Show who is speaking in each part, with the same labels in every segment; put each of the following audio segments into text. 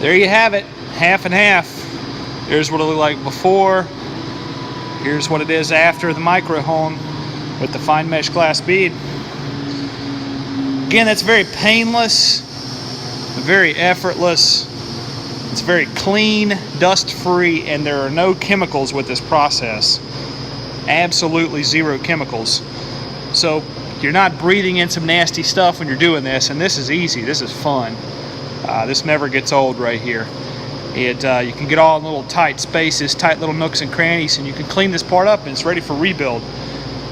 Speaker 1: there you have it, half and half. Here's what it looked like before. Here's what it is after the micro hone with the fine mesh glass bead. Again, that's very painless, very effortless. It's very clean, dust-free, and there are no chemicals with this process. Absolutely zero chemicals. So you're not breathing in some nasty stuff when you're doing this, and this is easy. This is fun. This never gets old right here. You can get all in little tight spaces, tight little nooks and crannies, and you can clean this part up and it's ready for rebuild.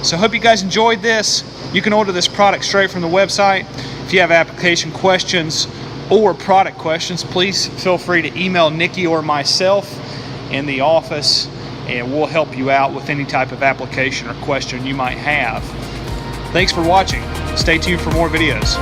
Speaker 1: So I hope you guys enjoyed this. You can order this product straight from the website. If you have application questions or product questions, please feel free to email Nikki or myself in the office, and we'll help you out with any type of application or question you might have. Thanks for watching. Stay tuned for more videos.